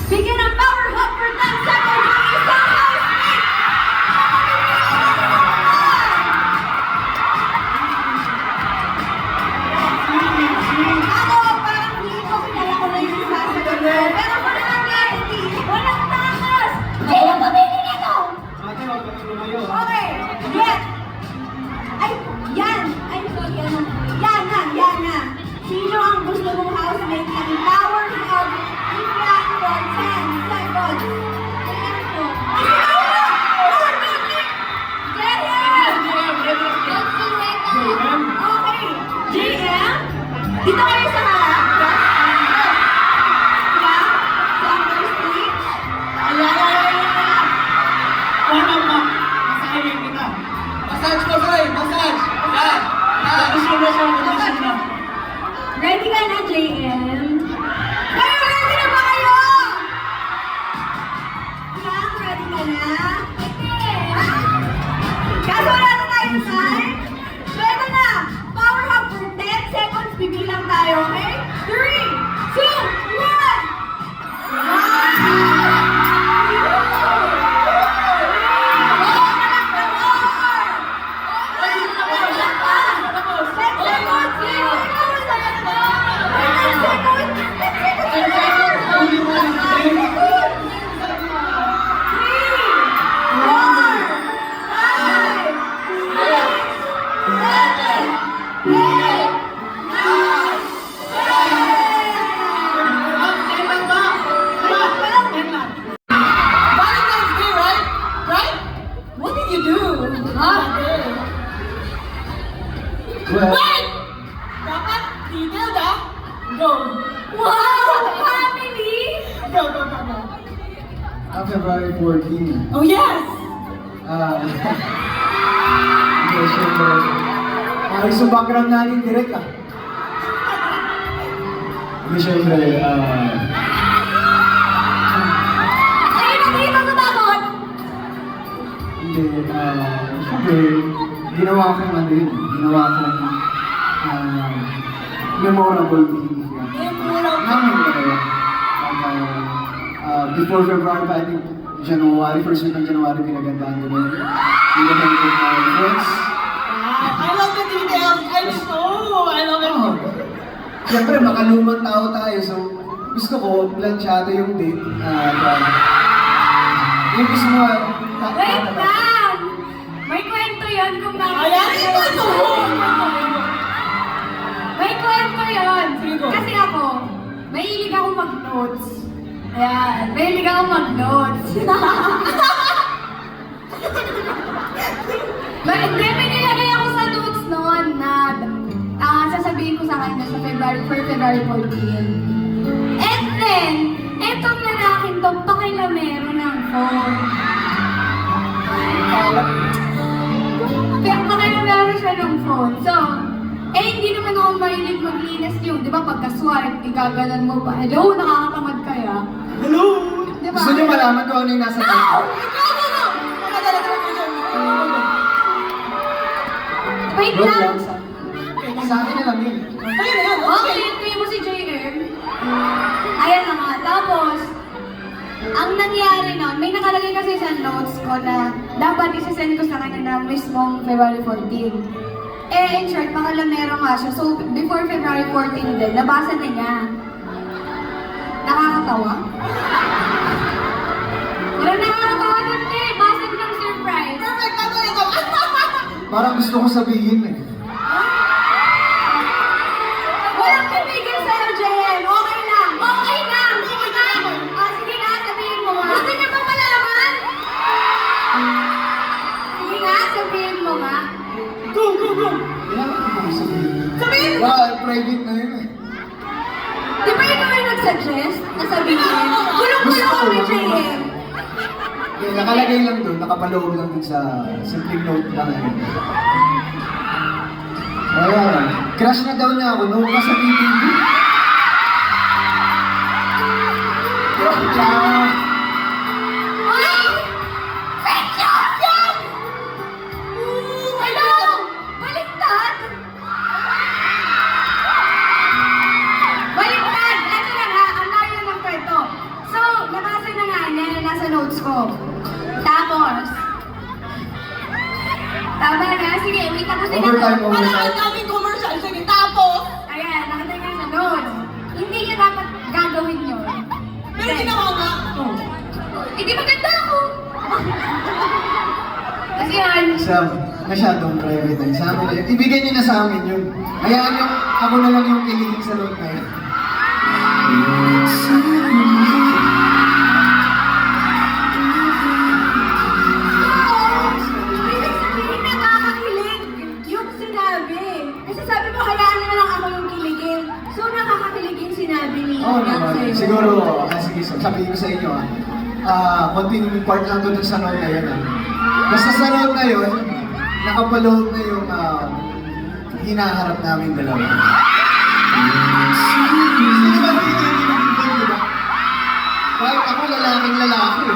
Bigyan ng power hug for 10 seconds ang isang housemate! Ako, parang hindi ko kilala ko na yung sasagot ko. Pero walang clarity, walang takas! Sino pumili nito? Ate, wag ka tumayo. Okay, get! Ay, yan! Ay, sorry, ano? Yan na, yan na! Sino ang gusto mong housemate ng power hug? Bigyan for 10 seconds! Ayan po. Get it! Okay, GM? Dito kayo sa harap. Yeah? Center stage. Ayan. Masahin kita. Massage ko, Soy! Massage! Yan! Kondisyon na siya, kondisyon na. Ready ka na, JM? Kayo, ready na ba kayo? Yang, ready ka na? Kaso wala na tayo time. So, ito na. Power hug for 10 seconds. Bibilang tayo, okay? 3, 2, Valentine's Day, right? Right? What did you do? Huh? Wait! Dapat detailed ah. Go. Wow! Family! Go, go, go, go. February 14. Oh, yes! Okay, syempre. Ayos yung background natin direct ah. Hindi syempre, Ay, nandito sa bakod! hindi, syempre, ginawa kong ano yun, ginawa kong memorable day. Namin talaga. Before February pa, I think, January, first week ng January, pinagandaan ko na yun. Pinagandaan ko na my friends. I love the details. I love it. Oh. Siyempre, makalumang tao tayo, so gusto ko, planchado yung date. Yung gusto mo, Wait lang! May kwento yun kung bakit. Ayan, ito! May kwento yun. Sige, go. Kasi ako, mahilig ako mag-notes. Ayan, mahilig ako mag-notes. Hindi, may nilagay ako sa notes noon na sasabihin ko sa kanya sa February 14. And then, etong lalaking to, pakilamero ng phone. Kaya pakilamero siya ng phone. So, hindi naman ako mahilig maglinis yung, di ba, pagka-swipe, igagalan mo pa. Hello, nakakatamad kaya? Hello! Di ba? gusto niyo malaman kung ano yung nasa No! tayo? No! Nakadala ka naman dyan. Wait Joke lang! lang. Sa akin na lang yun. Ayun na yan. Okay, ito mo si JM. Ayan na nga. Tapos, ang nangyari nun, may nakalagay kasi sa notes ko na dapat isasend ko sa kanya na mismong February 14. In short, pakalamero nga siya. So, before February 14 din, nabasa na niya. Nakakatawa? Walang nakakatawa nun, eh. Basa ng surprise. Perfect! Ano ito? Parang gusto ko sabihin eh. Walang tumigil sa'yo, JM. Okay lang. Okay lang. Sige na. Sige na, sabihin mo nga. Gusto niyo ba malaman? Sige nga, sabihin mo nga. Go, go, go! Kailangan ko kung sabihin. Sabihin mo! Private na yun eh. Di ba ikaw yung nag-suggest na sabihin? Gulong-gulong Gusto ko, kami, ano JM. Okay, nakalagay lang doon, nakapaloob lang doon sa simple note lang. Ayan, crush na daw niya ako nung nasa BTV. Ciao! Ay! Fake news yan! Hello! Baliktad! Baliktad! Ito lang ha, ang layo ko. Tapos, tama na, sige, wait ako sila. Overtime, Parang ang overtime. daming commercial. Sige, tapos. Ayan, nakatagay sa notes. Hindi niya dapat gagawin yun. Pero ginawa nga. Hindi maganda ako. Kasi yun, Sam, masyadong private na. Sa amin yun. Ibigay niyo na sa amin yun. Hayaan niyo, ako na lang yung kiligin sa loob na yun. ibig sabihin nakakakilig yung sinabi. Kasi sabi mo, hayaan na lang ako yung kiligin. So, nakakakilig yung sinabi ni Oo Yang naman. sa'yo. Siguro, sige, sabihin ko sa inyo continuing part lang doon sa note na yun. Basta sa note na yun, nakapaload na yung hinaharap namin dalawa. Hindi ba? Kahit ako lalaking lalaki.